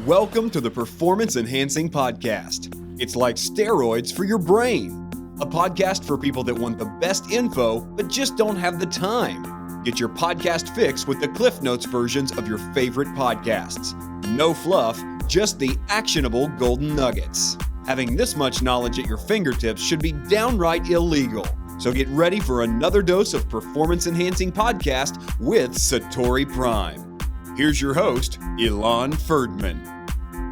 Welcome to the Performance Enhancing Podcast. It's like steroids for your brain. A podcast for people that want the best info, but just don't have the time. Get your podcast fix with the Cliff Notes versions of your favorite podcasts. No fluff, just the actionable golden nuggets. Having this much knowledge at your fingertips should be downright illegal. So get ready for another dose of Performance Enhancing Podcast with SatoriPrime. Here's your host, Ilan Ferdman.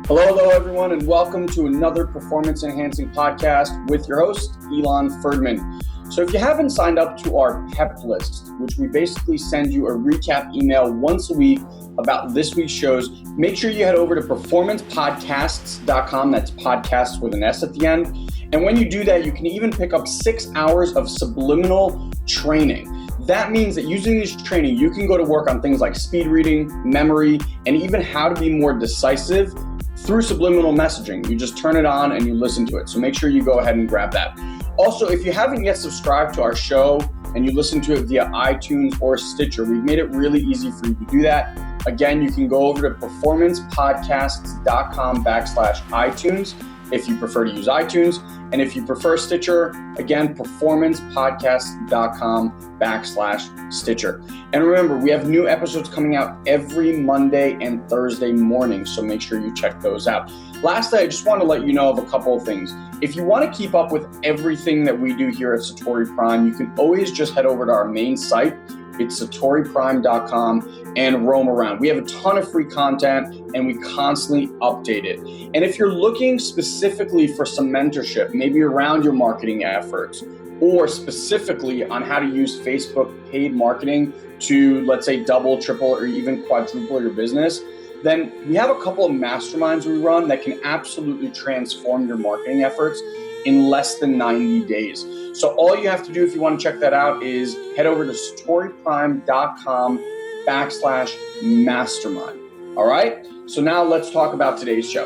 Hello, everyone, and welcome to another Performance Enhancing Podcast with your host, Ilan Ferdman. So if you haven't signed up to our PEP list, which we basically send you a recap email once a week about this week's shows, make sure you head over to performancepodcasts.com. That's podcasts with an S at the end. And when you do that, you can even pick up 6 hours of subliminal training. That means that using this training, you can go to work on things like speed reading, memory, and even how to be more decisive through subliminal messaging. You just turn it on and you listen to it. So make sure you go ahead and grab that. Also, if you haven't yet subscribed to our show and you listen to it via iTunes or Stitcher, we've made it really easy for you to do that. Again, you can go over to performancepodcasts.com/iTunes if you prefer to use iTunes. And if you prefer Stitcher, again, performancepodcasts.com/Stitcher. And remember, we have new episodes coming out every Monday and Thursday morning, so make sure you check those out. Lastly, I just want to let you know of a couple of things. If you want to keep up with everything that we do here at SatoriPrime, you can always just head over to our main site. It's SatoriPrime.com and roam around. We have a ton of free content and we constantly update it. And if you're looking specifically for some mentorship, maybe around your marketing efforts, or specifically on how to use Facebook paid marketing to, let's say, double, triple, or even quadruple your business, then we have a couple of masterminds we run that can absolutely transform your marketing efforts in less than 90 days. So all you have to do if you want to check that out is head over to SatoriPrime.com/mastermind. All right. So now let's talk about today's show.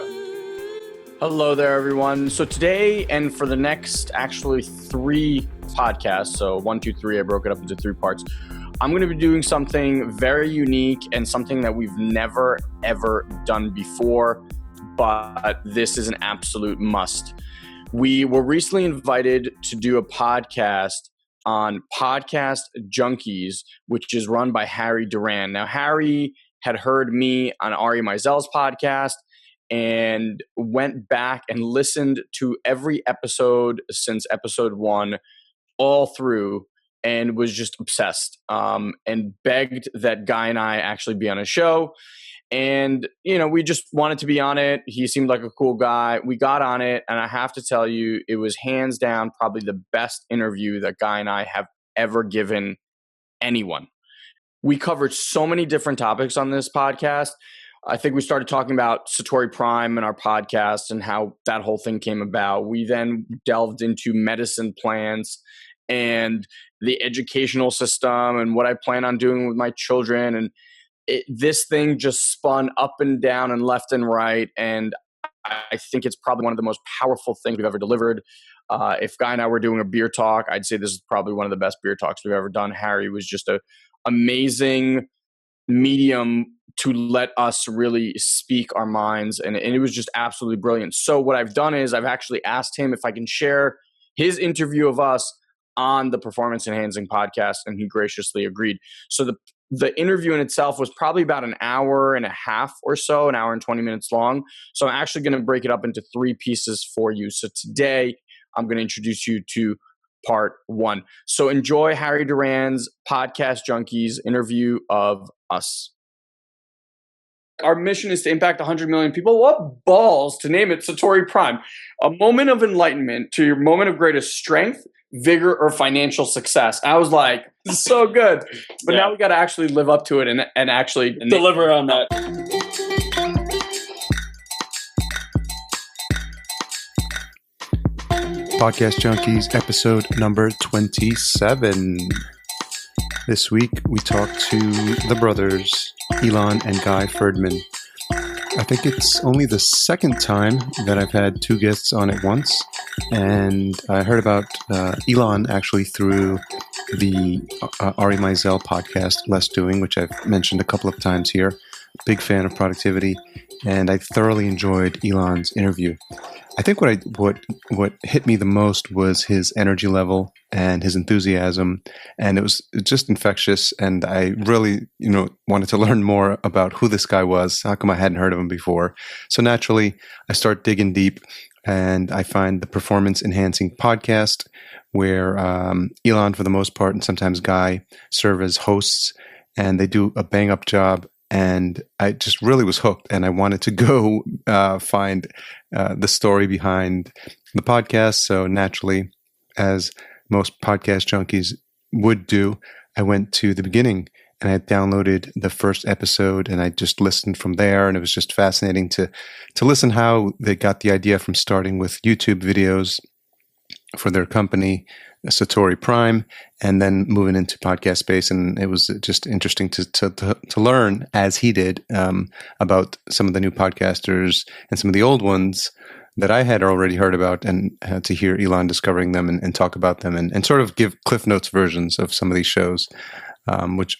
Hello there, everyone. So today and for the next actually 3 podcasts, so 1, 2, 3, I broke it up into 3 parts. I'm going to be doing something very unique and something that we've never, ever done before, but this is an absolute must. We were recently invited to do a podcast on Podcast Junkies, which is run by Harry Duran. Now, Harry had heard me on Ari Meisel's podcast and went back and listened to every episode since episode 1 all through and was just obsessed and begged that Guy and I actually be on a show. And, we just wanted to be on it. He seemed like a cool guy. We got on it. And I have to tell you, it was hands down probably the best interview that Guy and I have ever given anyone. We covered so many different topics on this podcast. I think we started talking about SatoriPrime in our podcast and how that whole thing came about. We then delved into medicine plans and the educational system and what I plan on doing with my children. And this thing just spun up and down and left and right. And I think it's probably one of the most powerful things we've ever delivered. If Guy and I were doing a beer talk, I'd say this is probably one of the best beer talks we've ever done. Harry was just an amazing medium to let us really speak our minds. And it was just absolutely brilliant. So what I've done is I've actually asked him if I can share his interview of us on the Performance Enhancing Podcast, and he graciously agreed. So the interview in itself was probably about an hour and a half or so, an hour and 20 minutes long. So I'm actually going to break it up into 3 pieces for you. So today I'm going to introduce you to part 1. So enjoy Harry Duran's Podcast Junkies interview of us. Our mission is to impact 100 million people. What balls to name it SatoriPrime? A moment of enlightenment to your moment of greatest strength, vigor, or financial success. I was like, this is so good. But now we got to actually live up to it and actually Deliver on that. Podcast Junkies, episode number 27. This week, we talked to the brothers, Ilan and Guy Ferdman. I think it's only the second time that I've had 2 guests on at once. And I heard about Ilan actually through the Ari Meisel podcast, Less Doing, which I've mentioned a couple of times here. Big fan of productivity. and I thoroughly enjoyed Ilan's interview. I think what hit me the most was his energy level and his enthusiasm, and it was just infectious. And I really, wanted to learn more about who this guy was. How come I hadn't heard of him before? So naturally, I start digging deep, and I find the Performance Enhancing Podcast, where Ilan, for the most part, and sometimes Guy, serve as hosts, and they do a bang up job. And I just really was hooked, and I wanted to go find the story behind the podcast. So naturally, as most podcast junkies would do, I went to the beginning and I downloaded the first episode, and I just listened from there. And it was just fascinating to listen how they got the idea from starting with YouTube videos for their company, SatoriPrime, and then moving into podcast space. And it was just interesting to learn, as he did, about some of the new podcasters and some of the old ones that I had already heard about, and to hear Ilan discovering them and talk about them and sort of give Cliff Notes versions of some of these shows, which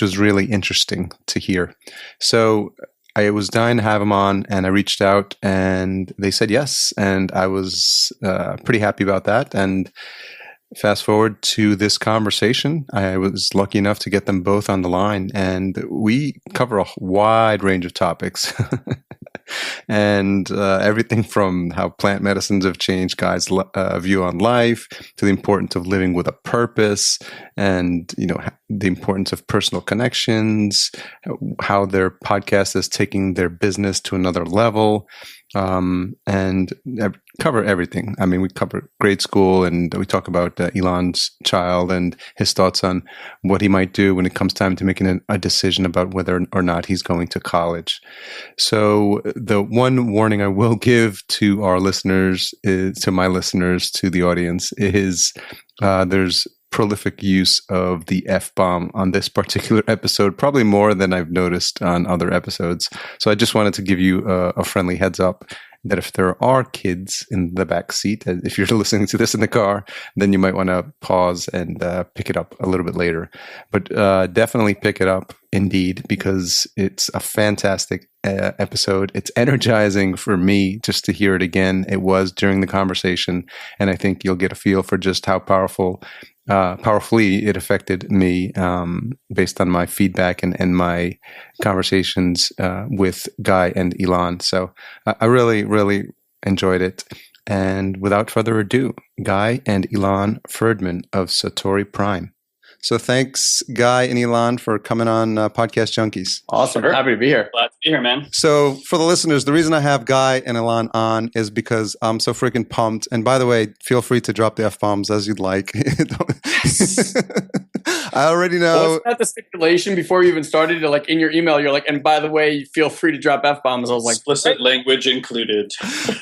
was really interesting to hear. So I was dying to have him on, and I reached out, and they said yes, and I was pretty happy about that. And fast forward to this conversation, I was lucky enough to get them both on the line, and we cover a wide range of topics. And everything from how plant medicines have changed guys' view on life, to the importance of living with a purpose, and the importance of personal connections, how their podcast is taking their business to another level, and cover everything. I mean, we cover grade school, and we talk about Ilan's child and his thoughts on what he might do when it comes time to making a decision about whether or not he's going to college. So the one warning I will give to our listeners, to my listeners, to the audience, is there's prolific use of the F-bomb on this particular episode, probably more than I've noticed on other episodes. So I just wanted to give you a friendly heads up that if there are kids in the back seat, if you're listening to this in the car, then you might want to pause and pick it up a little bit later. But definitely pick it up, indeed, because it's a fantastic episode. It's energizing for me just to hear it again. It was during the conversation, and I think you'll get a feel for just how powerfully it affected me, based on my feedback and my conversations with Guy and Ilan. So I really, really enjoyed it. And without further ado, Guy and Ilan Ferdman of SatoriPrime. So thanks, Guy and Ilan, for coming on Podcast Junkies. Awesome. Sure. Happy to be here. Glad to be here, man. So for the listeners, the reason I have Guy and Ilan on is because I'm so freaking pumped. And by the way, feel free to drop the F-bombs as you'd like. I already know. Wasn't that the stipulation before you even started? Like in your email, you're like, and by the way, feel free to drop F-bombs. I was like, explicit language included.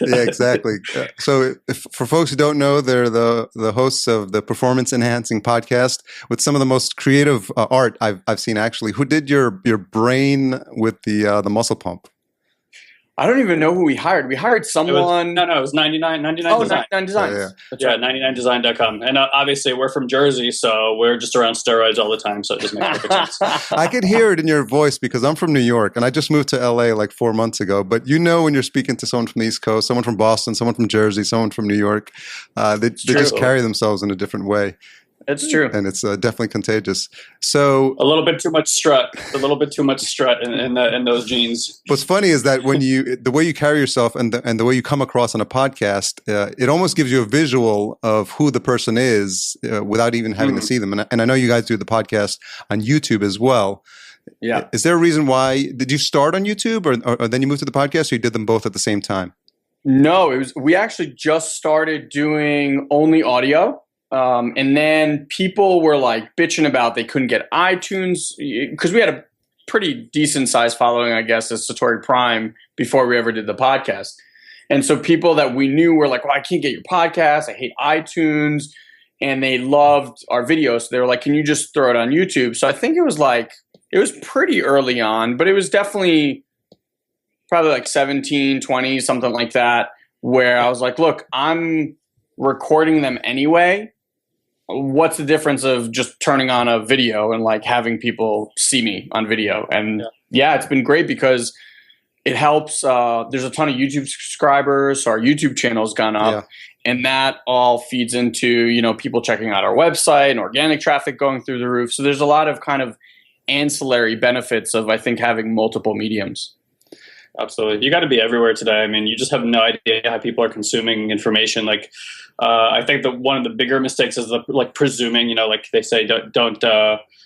Yeah, exactly. So for folks who don't know, they're the hosts of the Performance Enhancing Podcast with some of the most creative art I've seen, actually. Who did your brain with the muscle pump? I don't even know who we hired. We hired someone. It was 99 Oh, Design. 99 Designs. Yeah. That's right. 99design.com. And obviously we're from Jersey, so we're just around steroids all the time, so it just makes perfect sense. I could hear it in your voice because I'm from New York, and I just moved to LA like 4 months ago. But when you're speaking to someone from the East Coast, someone from Boston, someone from Jersey, someone from New York, they just carry themselves in a different way. It's true. And it's definitely contagious. So a little bit too much strut. In those jeans. What's funny is that when the way you carry yourself and the way you come across on a podcast, it almost gives you a visual of who the person is without even having to see them. And I know you guys do the podcast on YouTube as well. Yeah. Is there a reason why? Did you start on YouTube or then you moved to the podcast, or you did them both at the same time? No, we actually just started doing only audio. And then people were like bitching about they couldn't get iTunes, because we had a pretty decent sized following, I guess, as SatoriPrime before we ever did the podcast. And so people that we knew were like, well, I can't get your podcast. I hate iTunes. And they loved our videos. So they were like, can you just throw it on YouTube? So I think it was pretty early on, but it was definitely probably like 17, 20, something like that, where I was like, look, I'm recording them anyway. What's the difference of just turning on a video and like having people see me on video? And yeah, it's been great because it helps. There's a ton of YouTube subscribers, so our YouTube channel's gone up, and that all feeds into people checking out our website and organic traffic going through the roof. So there's a lot of kind of ancillary benefits of, I think, having multiple mediums. Absolutely. You got to be everywhere today. I mean, you just have no idea how people are consuming information. Like, I think that one of the bigger mistakes is presuming, like they say, don't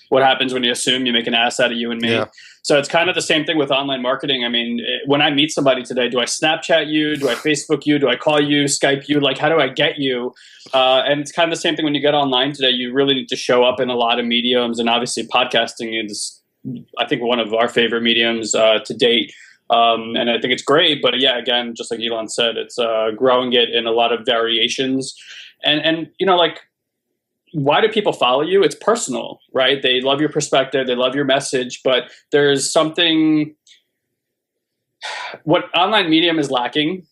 what happens when you assume, you make an ass out of you and me. Yeah. So it's kind of the same thing with online marketing. I mean, when I meet somebody today, do I Snapchat you? Do I Facebook you? Do I call you, Skype you? Like, how do I get you? And it's kind of the same thing when you get online today. You really need to show up in a lot of mediums. And obviously podcasting is, I think, one of our favorite mediums to date. And I think it's great, but yeah, again, just like Ilan said, it's growing it in a lot of variations. And like, why do people follow you? It's personal, right? They love your perspective, they love your message, but there's something, what online medium is lacking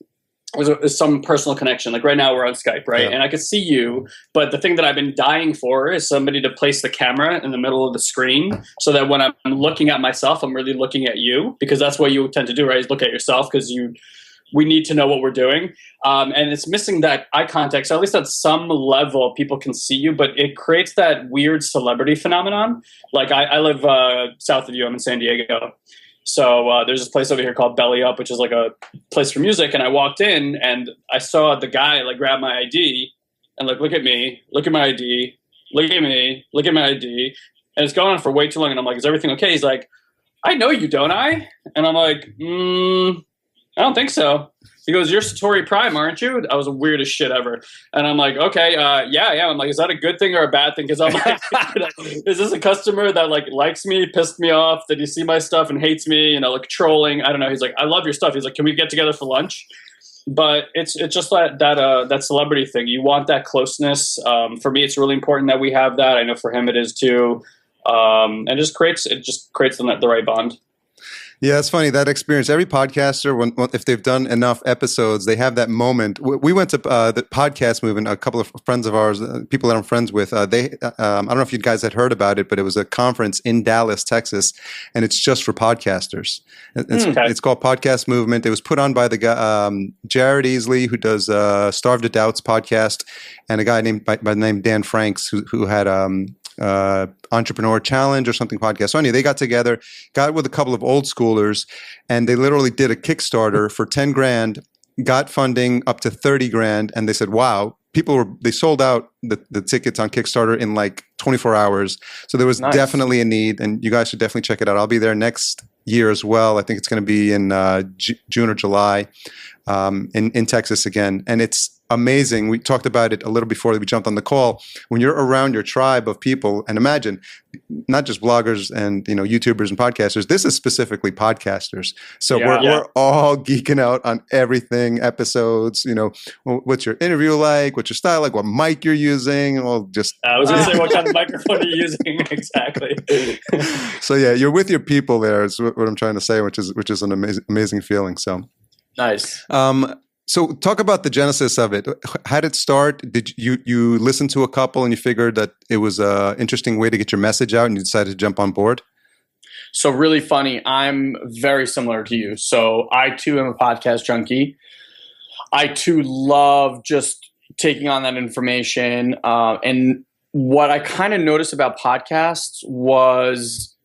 is some personal connection. Like right now we're on Skype, right? Yeah. And I could see you, but the thing that I've been dying for is somebody to place the camera in the middle of the screen so that when I'm looking at myself, I'm really looking at you, because that's what you tend to do, right? Is look at yourself, because we need to know what we're doing. And it's missing that eye contact. So at least at some level, people can see you, but it creates that weird celebrity phenomenon. Like I live south of you, I'm in San Diego. So there's this place over here called Belly Up, which is like a place for music. And I walked in and I saw the guy like grab my ID and like, look at me, look at my ID, look at me, look at my ID. And it's going on for way too long. And I'm like, is everything okay? He's like, I know you, don't I? And I'm like, I don't think so. He goes, you're SatoriPrime, aren't you? I was the weirdest shit ever. And I'm like, okay, yeah. I'm like, is that a good thing or a bad thing? Because I'm like, is this a customer that like likes me, pissed me off? Did he see my stuff and hates me? Like trolling? I don't know. He's like, I love your stuff. He's like, can we get together for lunch? But it's just that celebrity thing. You want that closeness. For me, it's really important that we have that. I know for him it is too. And it just creates the right bond. Yeah, it's funny, that experience. Every podcaster, if they've done enough episodes, they have that moment. We went to the podcast movement, a couple of friends of ours, people that I'm friends with. I don't know if you guys had heard about it, but it was a conference in Dallas, Texas, and it's just for podcasters. It's called Podcast Movement. It was put on by the guy, Jared Easley, who does Starved to Doubts podcast, and a guy by the name Dan Franks, who had Entrepreneur Challenge or something podcast. So anyway, they got together, got with a couple of old schoolers, and they literally did a Kickstarter for 10 grand, got funding up to 30 grand. And they said, wow, they sold out the tickets on Kickstarter in like 24 hours. So there was definitely a need, and you guys should definitely check it out. I'll be there next year as well. I think it's going to be in June or July in Texas again. And it's amazing. We talked about it a little before we jumped on the call. When you're around your tribe of people, and imagine, not just bloggers and YouTubers and podcasters, this is specifically podcasters. So we're all geeking out on everything, episodes, what's your interview like, what's your style like, what mic you're using, well, just I was gonna say, what kind of microphone are you using? Exactly. So yeah, you're with your people there is what I'm trying to say, which is an amazing feeling. So nice. So talk about the genesis of it. How did it start? Did you listen to a couple and you figured that it was an interesting way to get your message out and you decided to jump on board? So really funny. I'm very similar to you. So I too am a podcast junkie. I too love just taking on that information. And what I kind of noticed about podcasts was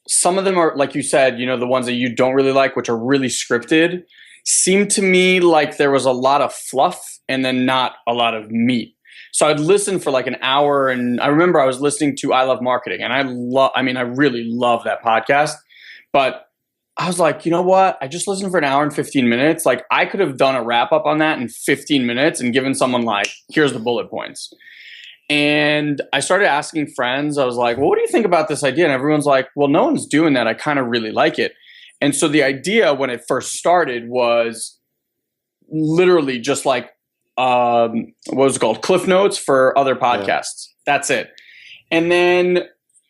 some of them are, like you said, the ones that you don't really like, which are really scripted, seemed to me like there was a lot of fluff and then not a lot of meat. So I'd listen for like an hour, and I remember I was listening to I Love Marketing, and I really love that podcast. But I was like, you know what? I just listened for an hour and 15 minutes. Like I could have done a wrap up on that in 15 minutes and given someone like, here's the bullet points. And I started asking friends. I was like, well, what do you think about this idea? And everyone's like, well, no one's doing that. I kind of really like it. And so the idea when it first started was literally just like, what was it called? Cliff Notes for other podcasts. Yeah. That's it. And then,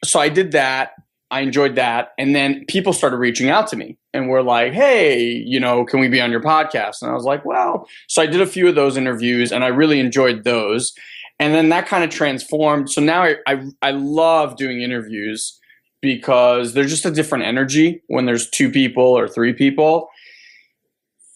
so I did that. I enjoyed that. And then people started reaching out to me and were like, hey, can we be on your podcast? And I was like, well, so I did a few of those interviews and I really enjoyed those. And then that kind of transformed. So now I love doing interviews. because there's just a different energy when there's 2 people or 3 people.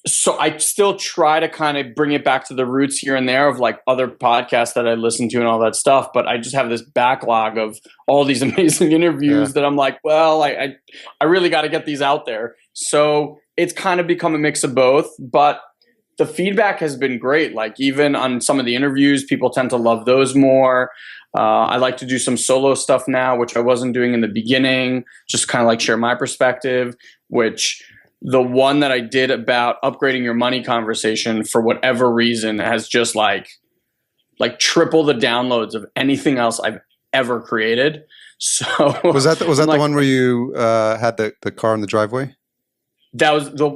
So I still try to kind of bring it back to the roots here and there of like other podcasts that I listen to and all that stuff. But I just have this backlog of all these amazing interviews that I'm like, well, I really got to get these out there. So it's kind of become a mix of both. But the feedback has been great. Like even on some of the interviews, people tend to love those more. I like to do some solo stuff now, which I wasn't doing in the beginning, just kind of like share my perspective, which the one that I did about upgrading your money conversation for whatever reason has just like triple the downloads of anything else I've ever created. So was that the one where you had the car in the driveway? That was the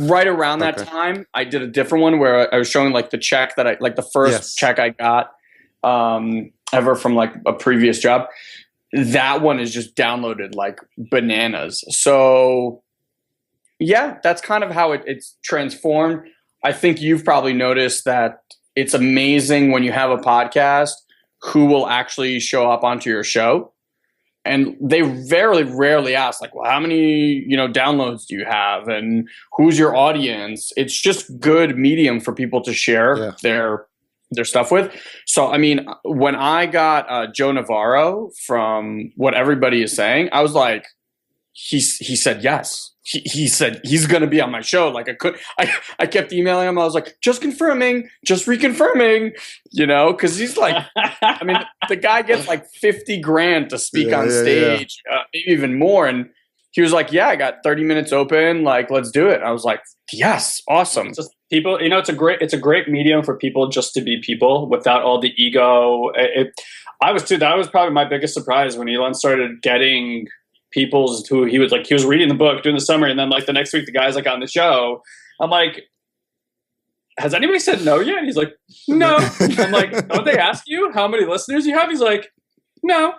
right around that time. I did a different one where I was showing like the check that the first check I got ever from like a previous job. That one is just downloaded like bananas. So yeah, that's kind of how it's transformed. I think you've probably noticed that it's amazing when you have a podcast who will actually show up onto your show. And they very rarely ask, like, well, how many, downloads do you have? And who's your audience? It's just good medium for people to share their stuff with. So, I mean, when I got Joe Navarro from What Everybody Is Saying, I was like, he said yes. He said he's going to be on my show. Like I kept emailing him. I was like, just confirming, just reconfirming, cause he's like, I mean, the guy gets like 50 grand to speak on stage, maybe even more. And he was like, yeah, I got 30 minutes open. Like, let's do it. I was like, yes, awesome. Just people, it's a great medium for people just to be people without all the ego. That was probably my biggest surprise when Ilan started getting people's who he was reading the book, doing the summary, and then like the next week the guy's like on the show. I'm like, has anybody said no yet? And he's like, no. I'm like, don't they ask you how many listeners you have? He's like, no.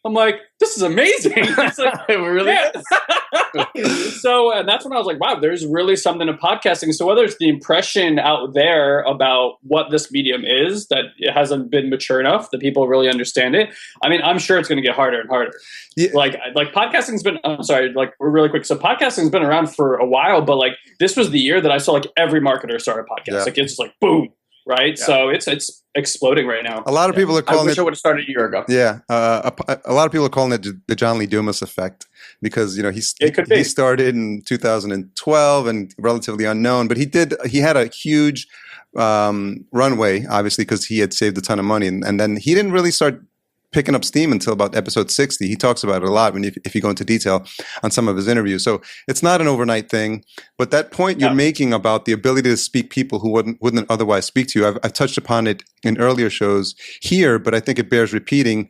I'm like, this is amazing. It's like, it really is. So, and that's when I was like, wow, there's really something to podcasting. So whether it's the impression out there about what this medium is, that it hasn't been mature enough that people really understand it. I mean, I'm sure it's going to get harder and harder. Yeah. Like podcasting's been, I'm sorry, like really quick. So podcasting's been around for a while, but like this was the year that I saw like every marketer start a podcast. Yeah. Like it's just like, boom. Right. Yeah. So it's exploding right now. A lot of people are calling I wish I would have started a year ago. Yeah. A lot of people are calling it the John Lee Dumas effect because, he started in 2012 and relatively unknown, but he had a huge runway, obviously, because he had saved a ton of money. And then he didn't really start picking up steam until about episode 60. He talks about it a lot if you go into detail on some of his interviews. So it's not an overnight thing, but that point you're making about the ability to speak people who wouldn't otherwise speak to you, I've touched upon it in earlier shows here, but I think it bears repeating.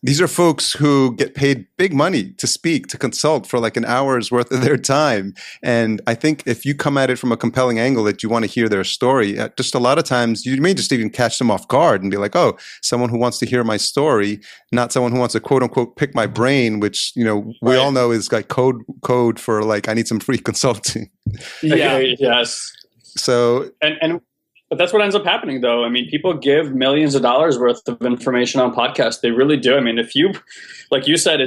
These are folks who get paid big money to speak, to consult for like an hour's worth of their time. And I think if you come at it from a compelling angle that you want to hear their story, just a lot of times you may just even catch them off guard and be like, oh, someone who wants to hear my story, not someone who wants to quote unquote pick my brain, which, we all know is like code for like, I need some free consulting. Yeah. Yes. So, But that's what ends up happening, though. I mean, people give millions of dollars worth of information on podcasts. They really do. I mean, if you, like you said,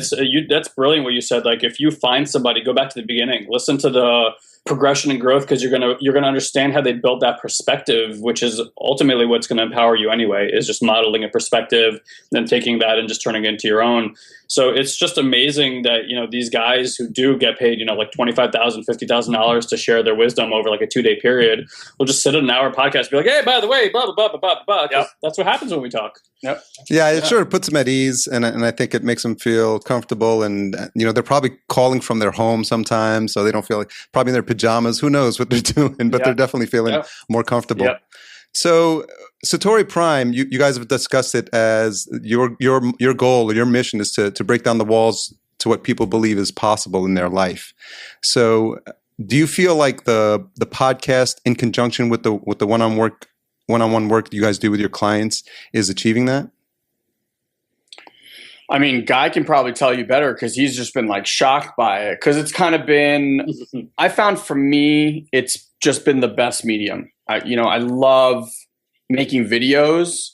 that's brilliant what you said. Like, if you find somebody, go back to the beginning, listen to the progression and growth, because you're gonna understand how they built that perspective, which is ultimately what's going to empower you anyway. Is just modeling a perspective, then taking that and just turning it into your own. So it's just amazing that these guys who do get paid like $25,000, $50,000 to share their wisdom over like a 2-day period will just sit at an hour podcast and be like, hey, by the way, blah blah blah blah blah. Yep. That's what happens when we talk. Yep. Yeah, it sure puts them at ease, and I think it makes them feel comfortable. And they're probably calling from their home sometimes, so they don't feel like probably in their pajamas. Who knows what they're doing? But they're definitely feeling more comfortable. Yep. So SatoriPrime, you guys have discussed it as your goal or your mission is to break down the walls to what people believe is possible in their life. So do you feel like the podcast in conjunction with the one-on-one work you guys do with your clients is achieving that? I mean, Guy can probably tell you better because he's just been like shocked by it. Because it's kind of been, I found for me, it's just been the best medium. I love making videos,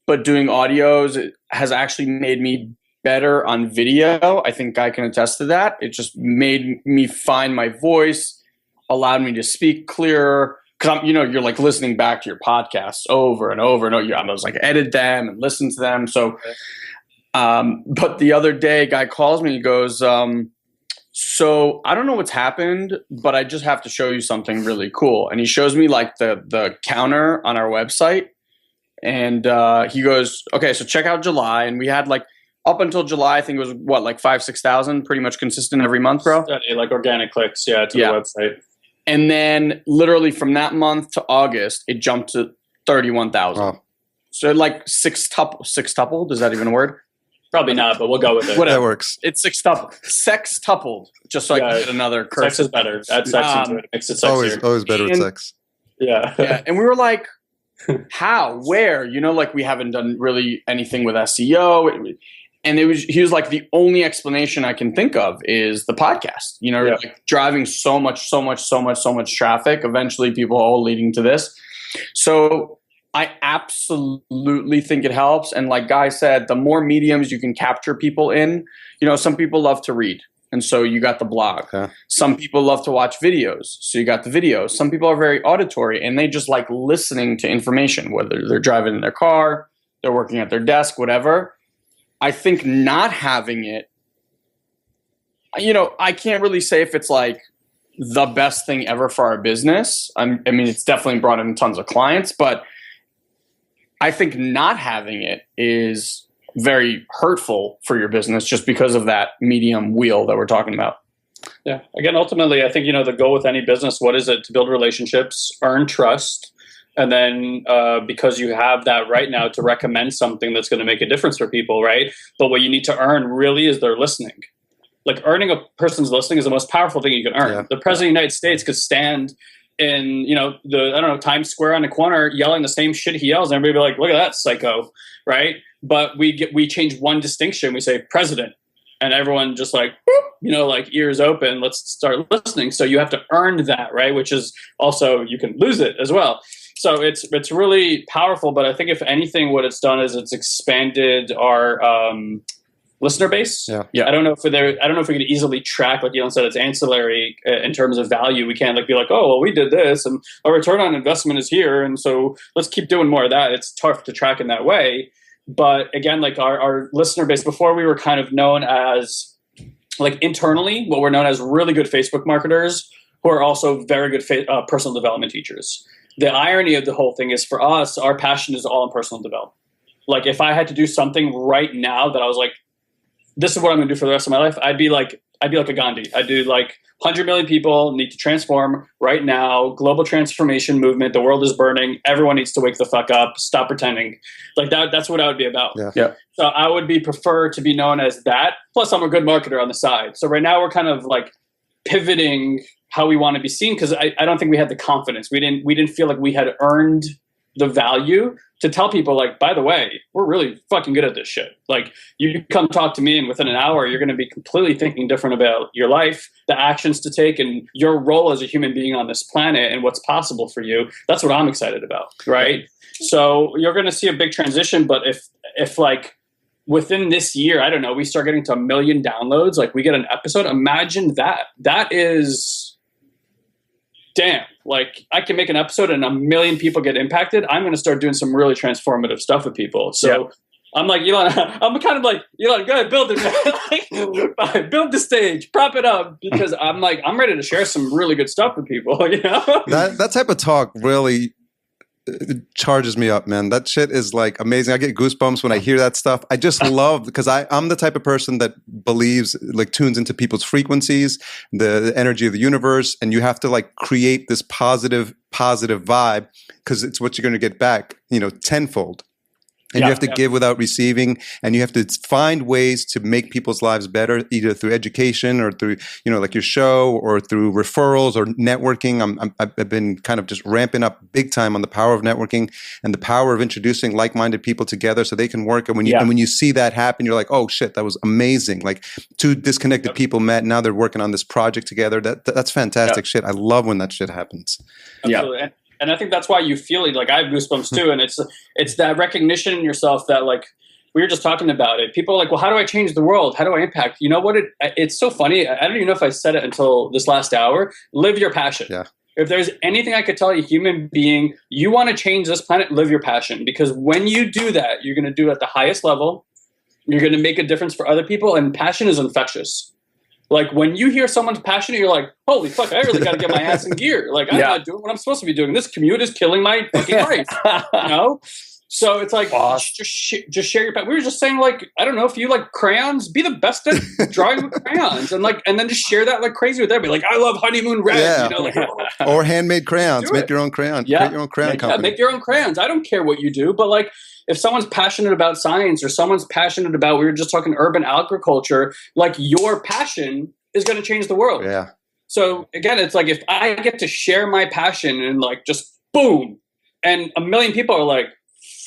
but doing audios has actually made me better on video. I think Guy can attest to that. It just made me find my voice, allowed me to speak clearer. Because you're like listening back to your podcasts over and over and over. I was like edit them and listen to them. So, but the other day, Guy calls me. He goes, "So I don't know what's happened, but I just have to show you something really cool." And he shows me like the counter on our website, and he goes, "Okay, so check out July." And we had like up until July, I think it was what, like 5,000-6,000, pretty much consistent every month, bro. Like organic clicks, to the website. And then literally from that month to August, it jumped to 31,000. Wow. So like sextupled. Is that even a word? Probably not, but we'll go with it. That works. It's sextupled. Just so I can get another curse. Sex is better. Add sex into it. It makes it sexier. Always better with sex. Yeah. And we were like, how? Where? Like we haven't done really anything with SEO. And he was like, the only explanation I can think of is the podcast, like driving so much traffic. Eventually people are all leading to this. So I absolutely think it helps. And like Guy said, the more mediums you can capture people in, some people love to read. And so you got the blog. Okay. Some people love to watch videos. So you got the videos. Some people are very auditory and they just like listening to information, whether they're driving in their car, they're working at their desk, whatever. I think not having it, I can't really say if it's like the best thing ever for our business. I mean, it's definitely brought in tons of clients, but I think not having it is very hurtful for your business just because of that medium wheel that we're talking about. Yeah. Again, ultimately, I think, the goal with any business, what is it? To build relationships, earn trust. And then because you have that right now to recommend something that's going to make a difference for people, right? But what you need to earn really is their listening. Like earning a person's listening is the most powerful thing you can earn. Yeah. The president of the United States could stand in, Times Square on the corner yelling the same shit he yells. And everybody be like, look at that psycho, right? But we change one distinction. We say president. And everyone just like, boop, like ears open, let's start listening. So you have to earn that, right? Which is also, you can lose it as well. So it's really powerful, but I think if anything, what it's done is it's expanded our listener base. Yeah. I don't know if we can easily track, like Ilan said, it's ancillary in terms of value. We can't be like, oh, well, we did this, and our return on investment is here, and so let's keep doing more of that. It's tough to track in that way. But again, like our listener base, before we were kind of known as, like internally, what we're known as really good Facebook marketers who are also very good personal development teachers. The irony of the whole thing is for us, our passion is all in personal development. Like if I had to do something right now that I was like, this is what I'm going to do for the rest of my life, I'd be like a Gandhi. I'd do like 100 million people need to transform right now. Global transformation movement. The world is burning. Everyone needs to wake the fuck up. Stop pretending. Like that's what I would be about. Yeah. So I would prefer to be known as that. Plus I'm a good marketer on the side. So right now we're kind of like pivoting how we want to be seen, because I don't think we had the confidence. We didn't feel like we had earned the value to tell people, like, by the way, we're really fucking good at this shit. Like, you come talk to me and within an hour, you're going to be completely thinking different about your life, the actions to take, and your role as a human being on this planet and what's possible for you. That's what I'm excited about, right? So you're going to see a big transition, but if like within this year, I don't know, we start getting to 1 million downloads, like we get an episode, imagine that. That is... damn, like I can make an episode and 1 million people get impacted. I'm going to start doing some really transformative stuff with people. So I'm like, Ilan, I'm kind of like, Ilan, go ahead, build it, man. Build the stage, prop it up, because I'm ready to share some really good stuff with people. That type of talk really charges me up, man. That shit is like amazing. I get goosebumps when I hear that stuff. I just love, because I'm the type of person that believes, like tunes into people's frequencies, the energy of the universe, and you have to like create this positive vibe, because it's what you're going to get back, tenfold. And you have to give without receiving, and you have to find ways to make people's lives better, either through education or through, like your show, or through referrals or networking. I've been kind of just ramping up big time on the power of networking and the power of introducing like-minded people together so they can work. And when you see that happen, you're like, oh shit, that was amazing. Like two disconnected people met, now they're working on this project together. That's fantastic shit. I love when that shit happens. Absolutely. Yeah. And I think that's why you feel it. Like I have goosebumps too. And it's that recognition in yourself that like we were just talking about it. People are like, well, how do I change the world? How do I impact? You know what? It's so funny. I don't even know if I said it until this last hour. Live your passion. Yeah. If there's anything I could tell you, human being, you want to change this planet, live your passion. Because when you do that, you're going to do it at the highest level. You're going to make a difference for other people. And passion is infectious. Like when you hear someone's passionate, you're like, holy fuck, I really got to get my ass in gear. Like I'm not doing what I'm supposed to be doing. This commute is killing my fucking life. You know? So it's like, just share your passion. We were just saying, like, I don't know, if you like crayons, be the best at drawing with crayons, and then just share that like crazy with everybody. Like, I love honeymoon red. Yeah. You know, like, or handmade crayons. Make your own crayon. Yeah. Create your own crayon company. Yeah, make your own crayons. I don't care what you do, but like, if someone's passionate about science or someone's passionate about, we were just talking urban agriculture, like your passion is going to change the world. Yeah. So again, it's like if I get to share my passion and like just boom, and a million people are like,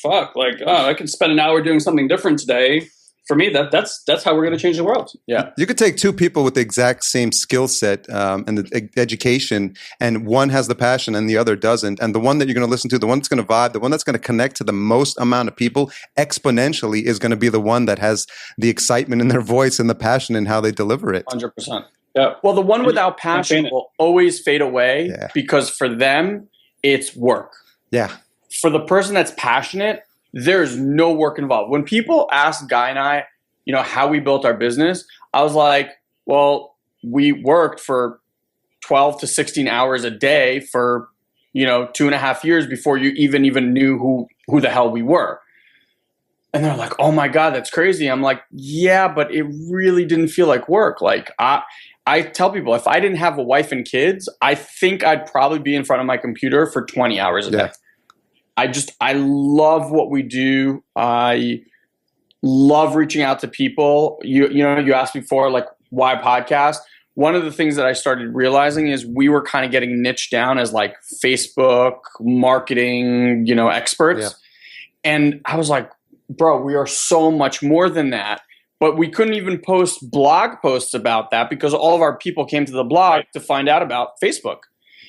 fuck, like, oh, I can spend an hour doing something different today. For me, that's how we're going to change the world. Yeah. You could take two people with the exact same skill set and the education, and one has the passion and the other doesn't. And the one that you're going to listen to, the one that's going to vibe, the one that's going to connect to the most amount of people exponentially is going to be the one that has the excitement in their voice and the passion in how they deliver it. 100%. Yeah. Well, the one without passion will always fade away because for them, it's work. Yeah. For the person that's passionate, there's no work involved. When people ask Guy and I, you know, how we built our business, I was like, well, we worked for 12 to 16 hours a day for, 2.5 years before you even knew who the hell we were. And they're like, oh my God, that's crazy. I'm like, yeah, but it really didn't feel like work. Like I tell people, if I didn't have a wife and kids, I think I'd probably be in front of my computer for 20 hours a day. I love what we do. I love reaching out to people. You asked before, like, why podcast? One of the things that I started realizing is we were kind of getting niched down as like Facebook marketing, experts. Yeah. And I was like, bro, we are so much more than that. But we couldn't even post blog posts about that because all of our people came to the blog to find out about Facebook.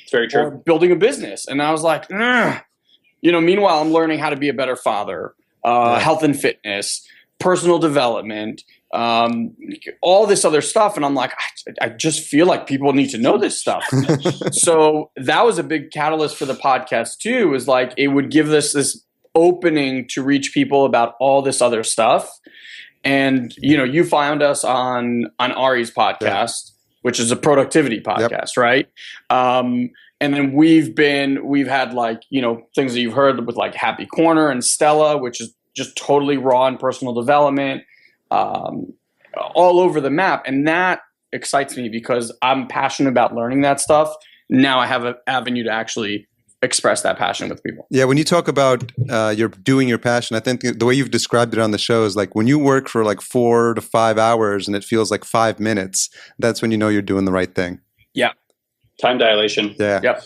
It's very true. Or building a business. And I was like, meanwhile, I'm learning how to be a better father, health and fitness, personal development, all this other stuff. And I'm like, I just feel like people need to know this stuff. So that was a big catalyst for the podcast too, is like it would give us this opening to reach people about all this other stuff. And, you found us on Ari's podcast, which is a productivity podcast, right? And then we've had like, things that you've heard with like Happy Corner and Stella, which is just totally raw and personal development, all over the map. And that excites me because I'm passionate about learning that stuff. Now I have an avenue to actually express that passion with people. Yeah, when you talk about you're doing your passion, I think the way you've described it on the show is like when you work for like 4 to 5 hours and it feels like 5 minutes, that's when you know you're doing the right thing. Yeah. Time dilation. Yeah. Yep.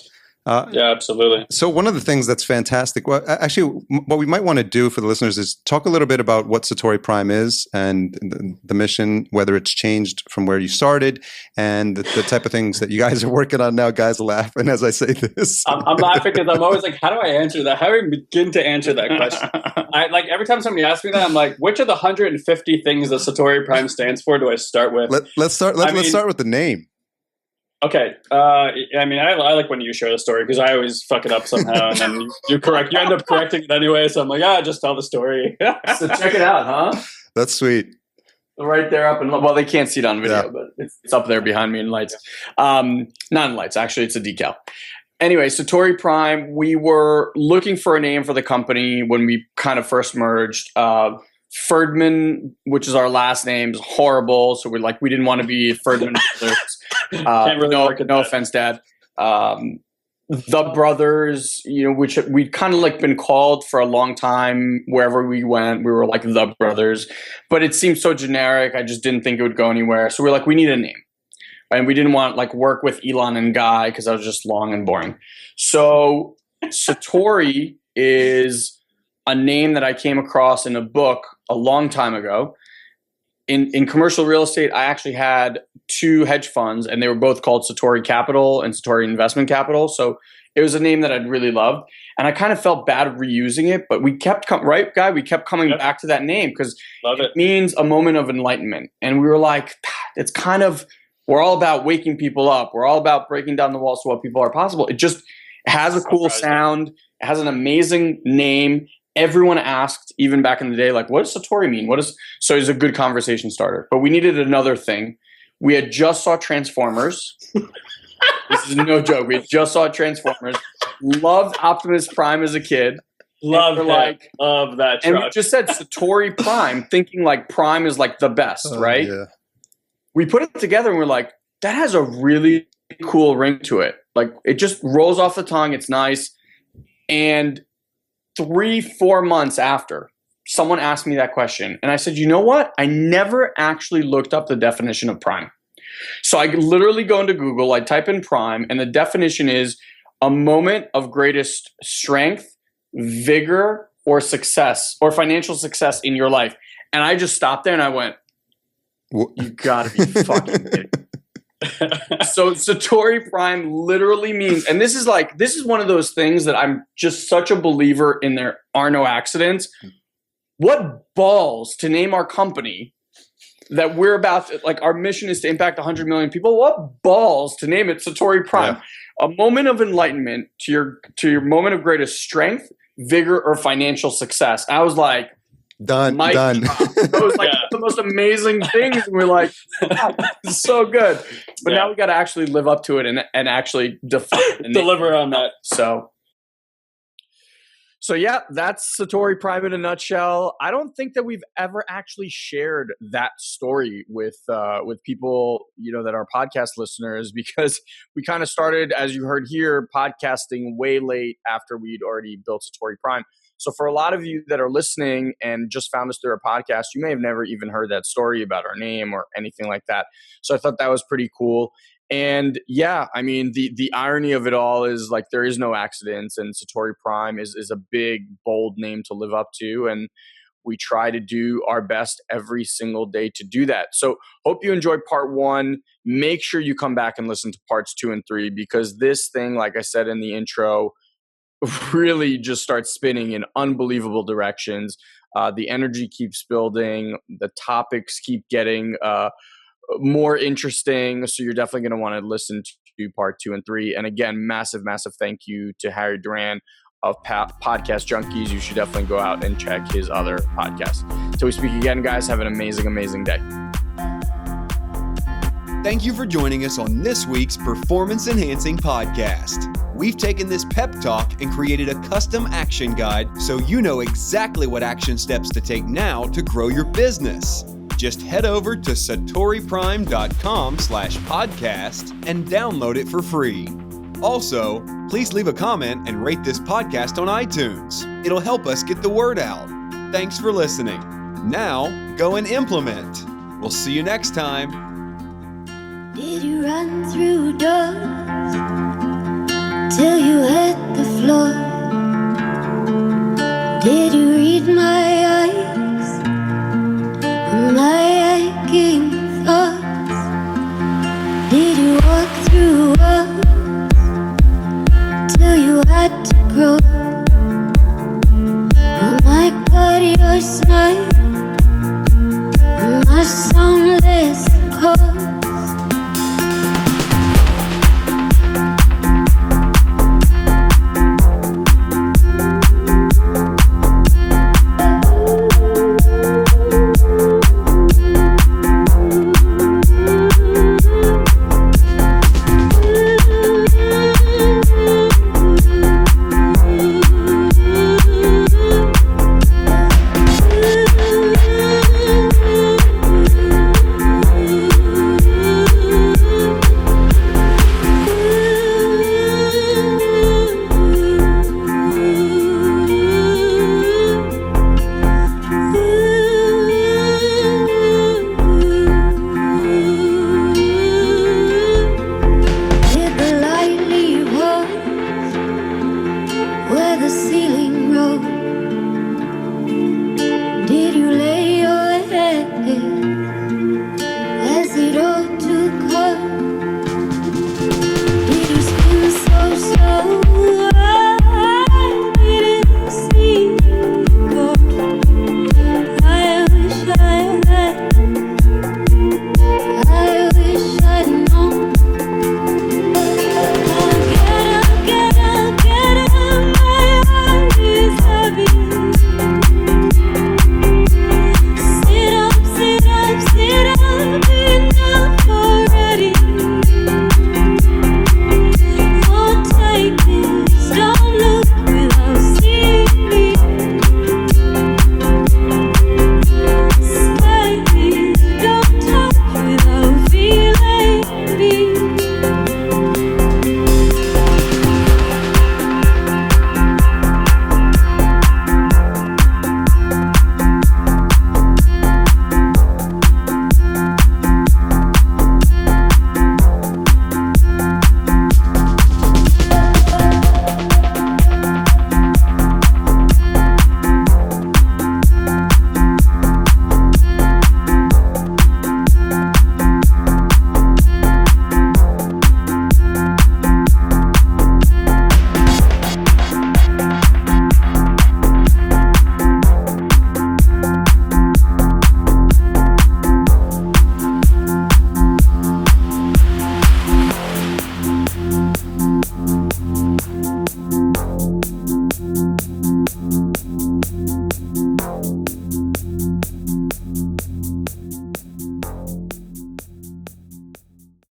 Yeah, absolutely. So one of the things that's fantastic, well, actually, what we might want to do for the listeners is talk a little bit about what SatoriPrime is and the mission, whether it's changed from where you started, and the type of things that you guys are working on now. Guys are laughing as I say this. I'm laughing because I'm always like, how do I answer that? How do I begin to answer that question? I like every time somebody asks me that, I'm like, which of the 150 things that SatoriPrime stands for do I start with? Let's start with the name. Okay. I like when you share the story because I always fuck it up somehow, and then you end up correcting it anyway. So I'm like, just tell the story. So check it out, huh? That's sweet. Right there up, and well, they can't see it on video, but it's up there behind me in lights. Not in lights, actually, it's a decal. Anyway, SatoriPrime, we were looking for a name for the company when we kind of first merged. Ferdman, which is our last name, is horrible. So we didn't want to be Ferdman Brothers. No offense, Dad. The Brothers, which we'd kind of like been called for a long time. Wherever we went, we were like the Brothers, but it seemed so generic. I just didn't think it would go anywhere. So we're like, we need a name, and we didn't want like work with Ilan and Guy because that was just long and boring. So Satori is a name that I came across in a book a long time ago. in commercial real estate, I actually had 2 hedge funds, and they were both called Satori Capital and Satori Investment Capital. So it was a name that I'd really loved, and I kind of felt bad reusing it, but we kept coming back to that name because it means a moment of enlightenment. And we were like, it's kind of, we're all about waking people up. We're all about breaking down the walls to what people are possible. It just has a cool sound. It has an amazing name. Everyone asked, even back in the day, like, what does Satori mean? So it was a good conversation starter. But we needed another thing. We had just saw Transformers. This is no joke. We just saw Transformers. Loved Optimus Prime as a kid. Love that truck. And we just said SatoriPrime, thinking like Prime is like the best, right? Yeah. We put it together and we're like, that has a really cool ring to it. Like, it just rolls off the tongue. It's nice. And 3-4 months after, someone asked me that question. And I said, you know what? I never actually looked up the definition of prime. So I literally go into Google, I type in prime, and the definition is a moment of greatest strength, vigor, or success, or financial success in your life. And I just stopped there and I went, you gotta be fucking kidding. So SatoriPrime literally means, and this is one of those things that I'm just such a believer in, there are no accidents. What balls to name our company that we're about to, like, our mission is to impact 100 million people. What balls to name it SatoriPrime? Yeah. A moment of enlightenment to your moment of greatest strength, vigor, or financial success. I was like, Done. It was like the most amazing things. And we're like, wow, this is so good. But now we got to actually live up to it and actually deliver on that. So yeah, that's SatoriPrime in a nutshell. I don't think that we've ever actually shared that story with people, that are podcast listeners, because we kind of started, as you heard here, podcasting way late after we'd already built SatoriPrime. So for a lot of you that are listening and just found us through our podcast, you may have never even heard that story about our name or anything like that. So I thought that was pretty cool. And yeah, I mean, the irony of it all is, like, there is no accidents, and SatoriPrime is a big, bold name to live up to. And we try to do our best every single day to do that. So hope you enjoyed part 1. Make sure you come back and listen to parts 2 and 3, because this thing, like I said in the intro, really just starts spinning in unbelievable directions. The energy keeps building. The topics keep getting more interesting. So you're definitely going to want to listen to part 2 and 3. And again, massive, massive thank you to Harry Duran of Podcast Junkies. You should definitely go out and check his other podcasts. Till we speak again, guys, have an amazing, amazing day. Thank you for joining us on this week's Performance Enhancing Podcast. We've taken this pep talk and created a custom action guide so you know exactly what action steps to take now to grow your business. Just head over to SatoriPrime.com/podcast and download it for free. Also, please leave a comment and rate this podcast on iTunes. It'll help us get the word out. Thanks for listening. Now, go and implement. We'll see you next time. Did you run through doors till you hit the floor? Did you read my eyes and my aching thoughts? Did you walk through walls till you had to grow? Oh my God, your smile and my soundless calls. Where the ceiling